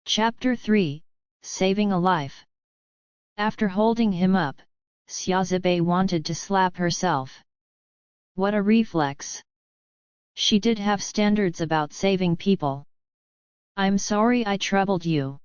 Chapter 3, Saving a Life. After holding him up, Xiaozibei wanted to slap herself. What a reflex! She did have standards about saving people. I'm sorry I troubled you.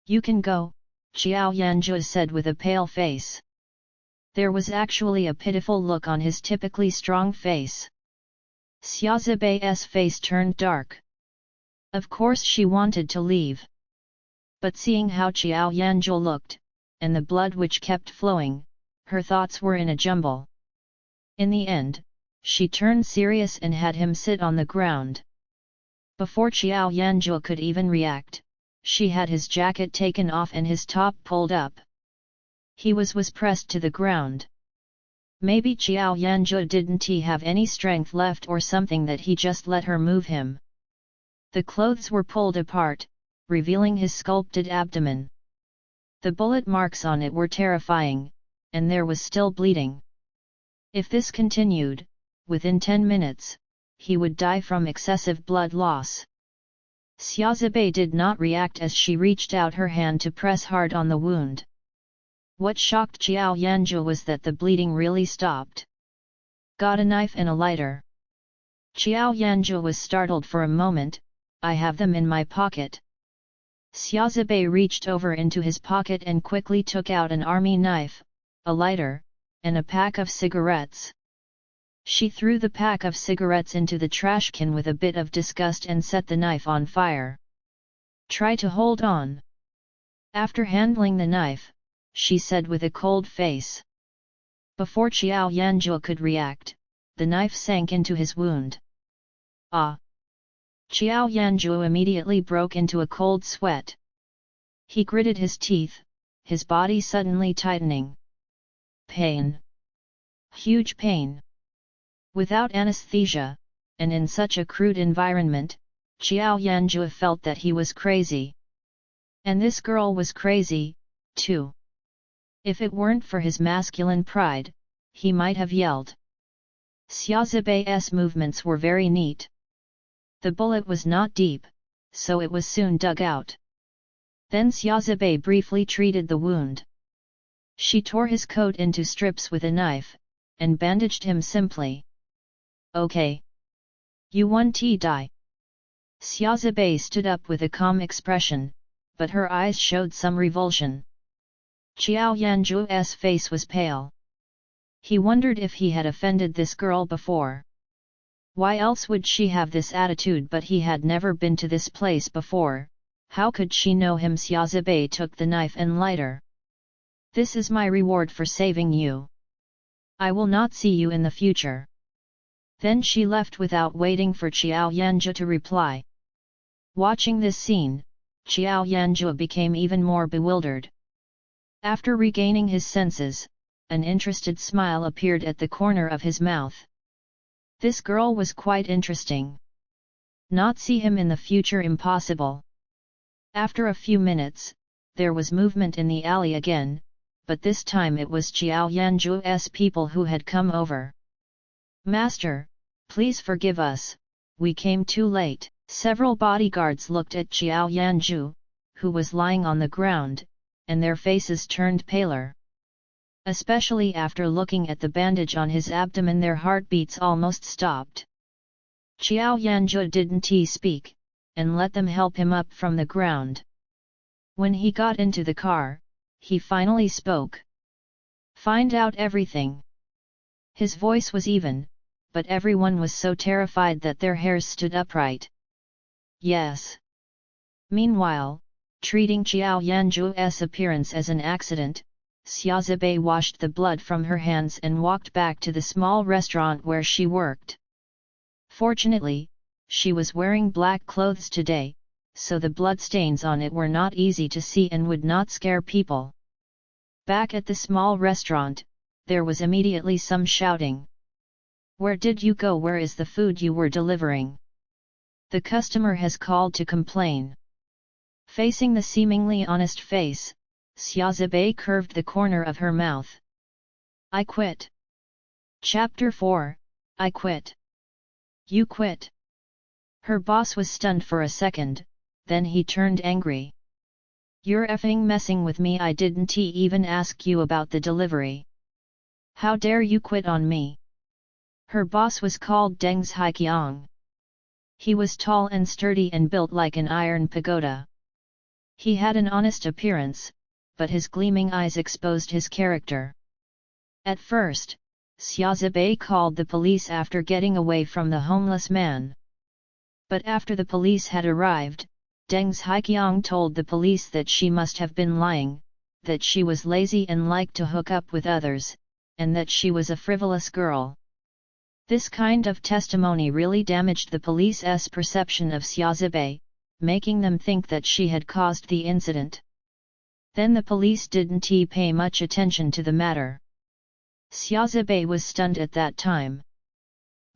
You can go, Xiao Yanzhu said with a pale face. There was actually a pitiful look on his typically strong face. Xiaozibei's face turned dark. Of course she wanted to leave. But seeing how Xiao Yanzhu looked, and the blood which kept flowing, her thoughts were in a jumble. In the end, she turned serious and had him sit on the ground. Before Xiao Yanzhu could even react, she had his jacket taken off and his top pulled up. He was pressed to the ground. Maybe Xiao Yanzhu didn't have any strength left or something that he just let her move him. The clothes were pulled apart, revealing his sculpted abdomen. The bullet marks on it were terrifying, and there was still bleeding. If this continued, within 10 minutes, he would die from excessive blood loss. Xiaozibei did not react as she reached out her hand to press hard on the wound. What shocked Xiao Yanzhu was that the bleeding really stopped. Got a knife and a lighter. Xiao Yanzhu was startled for a moment. I have them in my pocket. Xiaozibei reached over into his pocket and quickly took out an army knife, a lighter, and a pack of cigarettes. She threw the pack of cigarettes into the trash can with a bit of disgust and set the knife on fire. Try to hold on. After handling the knife, she said with a cold face. Before Xiao Yanzhu could react, the knife sank into his wound. Ah! Xiao Yanzhu immediately broke into a cold sweat. He gritted his teeth, his body suddenly tightening. Pain. Huge pain. Without anesthesia, and in such a crude environment, Xiao Yanzhu felt that he was crazy. And this girl was crazy, too. If it weren't for his masculine pride, he might have yelled. Xiaozibei's movements were very neat. The bullet was not deep, so it was soon dug out. Then Xiaozibei briefly treated the wound. She tore his coat into strips with a knife, and bandaged him simply. Okay. You want to die? Xiaozibei stood up with a calm expression, but her eyes showed some revulsion. Xiao Yanzhu's face was pale. He wondered if he had offended this girl before. Why else would she have this attitude? But he had never been to this place before. How could she know him? Xiaozibei took the knife and lighter. This is my reward for saving you. I will not see you in the future. Then she left without waiting for Xiao Yanzhu to reply. Watching this scene, Xiao Yanzhu became even more bewildered. After regaining his senses, an interested smile appeared at the corner of his mouth. This girl was quite interesting. Not see him in the future impossible. After a few minutes, there was movement in the alley again, but this time it was Xiao Yanzhu's people who had come over. Master, please forgive us, we came too late. Several bodyguards looked at Xiao Yanzhu, who was lying on the ground, and their faces turned paler. Especially after looking at the bandage on his abdomen, their heartbeats almost stopped. Xiao Yanzhu didn't speak, and let them help him up from the ground. When he got into the car, he finally spoke. Find out everything. His voice was even, but everyone was so terrified that their hairs stood upright. Yes. Meanwhile, treating Xiao Yanzhu's appearance as an accident, Xiaozibei washed the blood from her hands and walked back to the small restaurant where she worked. Fortunately, she was wearing black clothes today, so the bloodstains on it were not easy to see and would not scare people. Back at the small restaurant, there was immediately some shouting. Where did you go? Where is the food you were delivering? The customer has called to complain. Facing the seemingly honest face, Xiaozibei curved the corner of her mouth. I quit. Chapter 4, I quit. You quit. Her boss was stunned for a second, then he turned angry. "You're effing messing with me, I didn't even ask you about the delivery. How dare you quit on me?" Her boss was called Deng Haiqiang. He was tall and sturdy and built like an iron pagoda. He had an honest appearance, but his gleaming eyes exposed his character. At first, Xia Zibei called the police after getting away from the homeless man. But after the police had arrived, Deng Haiqiang told the police that she must have been lying, that she was lazy and liked to hook up with others, and that she was a frivolous girl. This kind of testimony really damaged the police's perception of Xia Zibei, making them think that she had caused the incident. Then the police didn't pay much attention to the matter. Xia Zibei was stunned at that time.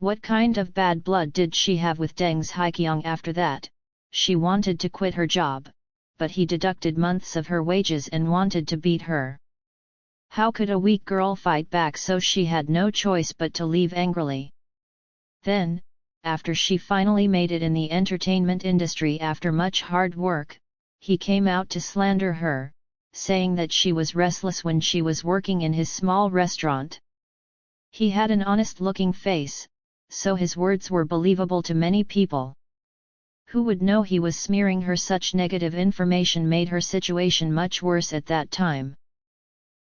What kind of bad blood did she have with Deng Haiqiang after that? She wanted to quit her job, but he deducted months of her wages and wanted to beat her. How could a weak girl fight back? So she had no choice but to leave angrily. Then, after she finally made it in the entertainment industry after much hard work, he came out to slander her, saying that she was restless when she was working in his small restaurant. He had an honest-looking face, so his words were believable to many people. Who would know he was smearing her? Such negative information made her situation much worse at that time.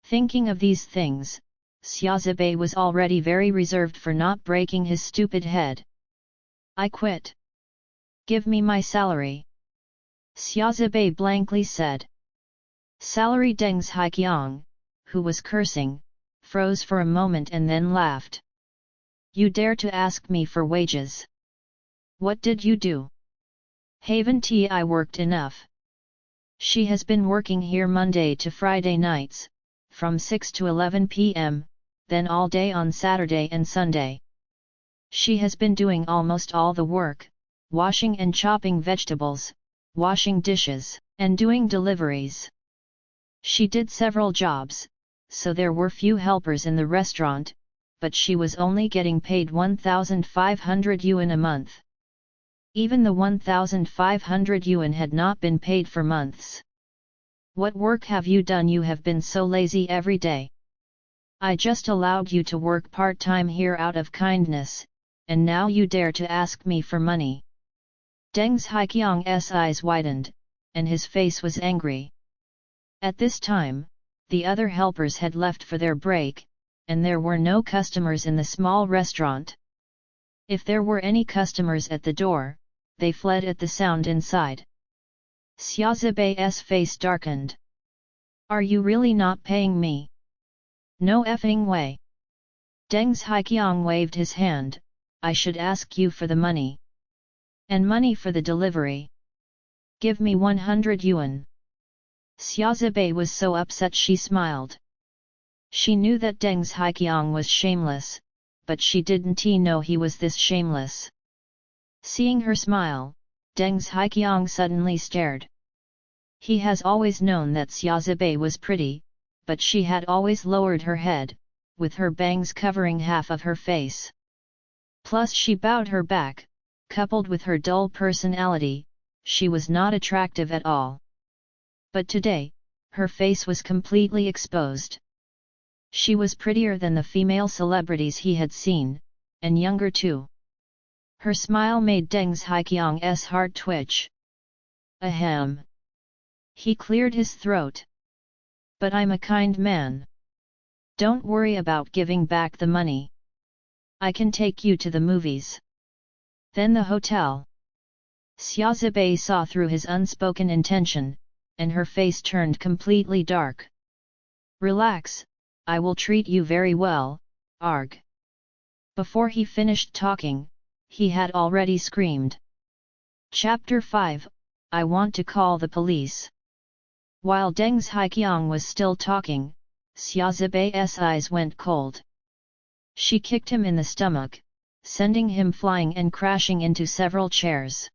Thinking of these things, Xia Zibei was already very reserved for not breaking his stupid head. "I quit. Give me my salary," Xia Zibei blankly said. "Salary?" Deng Haiqiang, who was cursing, froze for a moment and then laughed. "You dare to ask me for wages? What did you do? Haven't I worked enough? She has been working here Monday to Friday nights, from 6 to 11 p.m., then all day on Saturday and Sunday. She has been doing almost all the work, washing and chopping vegetables, washing dishes, and doing deliveries. She did several jobs, so there were few helpers in the restaurant, but she was only getting paid 1,500 yuan a month. Even the 1,500 yuan had not been paid for months. What work have you done? You have been so lazy every day. I just allowed you to work part-time here out of kindness, and now you dare to ask me for money." Deng Haiqiang's eyes widened, and his face was angry. At this time, the other helpers had left for their break, and there were no customers in the small restaurant. If there were any customers at the door, they fled at the sound inside. Xia Zibei's face darkened. "Are you really not paying me? No effing way!" Deng Haiqiang waved his hand. "I should ask you for the money. And money for the delivery. Give me 100 yuan. Xia Zibei was so upset she smiled. She knew that Deng Haiqiang was shameless, but she didn't know he was this shameless. Seeing her smile, Deng Haiqiang suddenly stared. He has always known that Xia Zibei was pretty, but she had always lowered her head, with her bangs covering half of her face. Plus she bowed her back, coupled with her dull personality, she was not attractive at all. But today, her face was completely exposed. She was prettier than the female celebrities he had seen, and younger too. Her smile made Deng Haiqiang's heart twitch. Ahem. He cleared his throat. "But I'm a kind man. Don't worry about giving back the money. I can take you to the movies. Then the hotel." Xia Zibei saw through his unspoken intention, and her face turned completely dark. "Relax, I will treat you very well, arg." Before he finished talking, he had already screamed. Chapter 5, I want to call the police. While Deng Haiqiang was still talking, Xia Zibei's eyes went cold. She kicked him in the stomach, sending him flying and crashing into several chairs.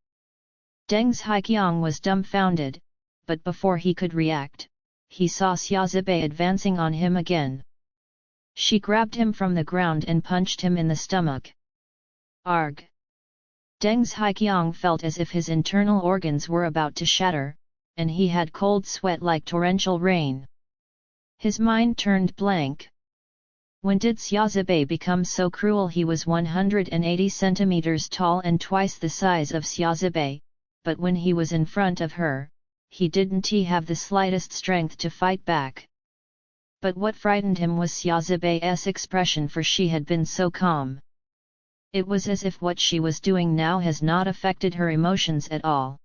Deng Haiqiang was dumbfounded, but before he could react, he saw Xia Zibei advancing on him again. She grabbed him from the ground and punched him in the stomach. Arg! Deng Zhiqiang felt as if his internal organs were about to shatter, and he had cold sweat like torrential rain. His mind turned blank. When did Xiaozibei become so cruel? He was 180 centimeters tall and twice the size of Xiaozibei, but when he was in front of her, he didn't have the slightest strength to fight back. But what frightened him was Xiaozibei's expression, for she had been so calm. It was as if what she was doing now has not affected her emotions at all.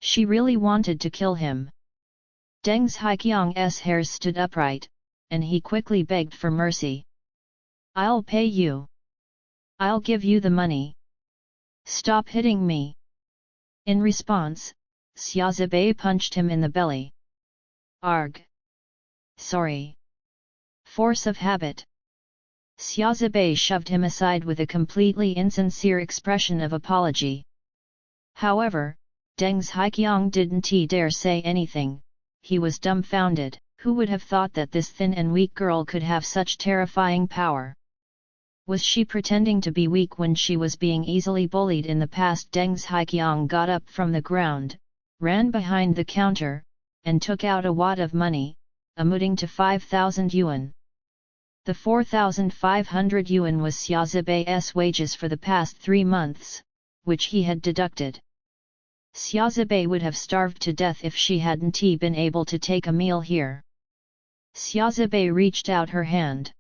She really wanted to kill him. Deng Zhiqiang's hairs stood upright, and he quickly begged for mercy. "I'll pay you. I'll give you the money. Stop hitting me." In response, Xiaozibei punched him in the belly. "Arg. Sorry. Force of habit." Xiaozibei shoved him aside with a completely insincere expression of apology. However, Deng Zhiqiang didn't dare say anything. He was dumbfounded. Who would have thought that this thin and weak girl could have such terrifying power? Was she pretending to be weak when she was being easily bullied in the past? Deng Zhiqiang got up from the ground, ran behind the counter, and took out a wad of money, amounting to 5,000 yuan. The 4,500 yuan was Xiaozibei's wages for the past 3 months, which he had deducted. Xiaozibei would have starved to death if she hadn't been able to take a meal here. Xiaozibei reached out her hand.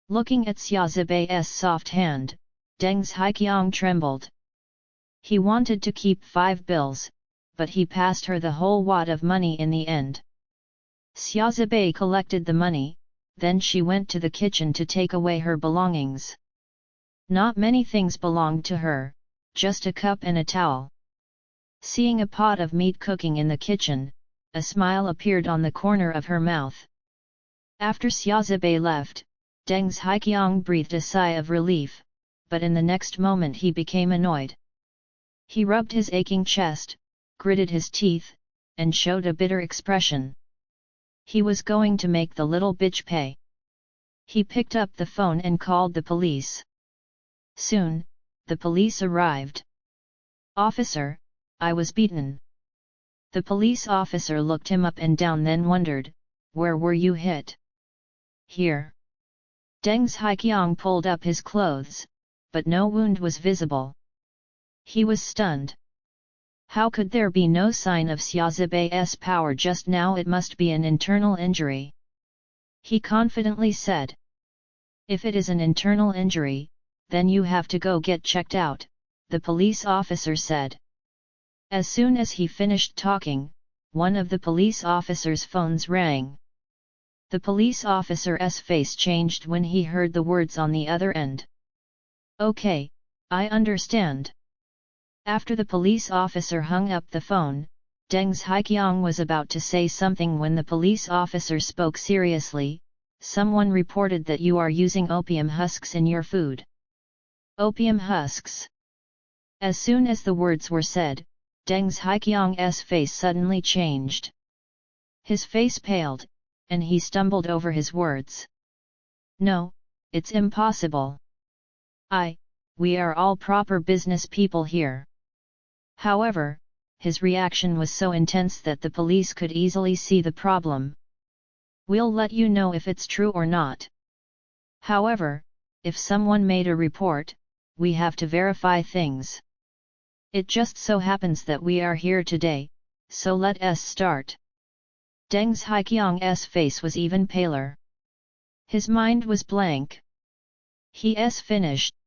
Looking at Xiaozibei's soft hand, Deng Zhiqiang trembled. He wanted to keep 5 bills, but he passed her the whole wad of money in the end. Xiaozibei collected the money, then she went to the kitchen to take away her belongings. Not many things belonged to her, just a cup and a towel. Seeing a pot of meat cooking in the kitchen, a smile appeared on the corner of her mouth. After Xiaozibei left, Deng Zhiqiang breathed a sigh of relief, but in the next moment he became annoyed. He rubbed his aching chest, gritted his teeth, and showed a bitter expression. He was going to make the little bitch pay. He picked up the phone and called the police. Soon, the police arrived. "Officer, I was beaten." The police officer looked him up and down, then wondered, "Where were you hit?" "Here." Deng Zhiqiang pulled up his clothes, but no wound was visible. He was stunned. How could there be no sign of Xiaozibei's power just now? It must be an internal injury. He confidently said. "If it is an internal injury, then you have to go get checked out," the police officer said. As soon as he finished talking, one of the police officer's phones rang. The police officer's face changed when he heard the words on the other end. "Okay, I understand." After the police officer hung up the phone, Deng Zhiqiang was about to say something when the police officer spoke seriously. "Someone reported that you are using opium husks in your food." "Opium husks?" As soon as the words were said, Deng Zhiqiang's face suddenly changed. His face paled, and he stumbled over his words. "No, it's impossible. We are all proper business people here." However, his reaction was so intense that the police could easily see the problem. "We'll let you know if it's true or not. However, if someone made a report, we have to verify things. It just so happens that we are here today, so let us start." Deng Zhiqiang's face was even paler. His mind was blank. He's finished.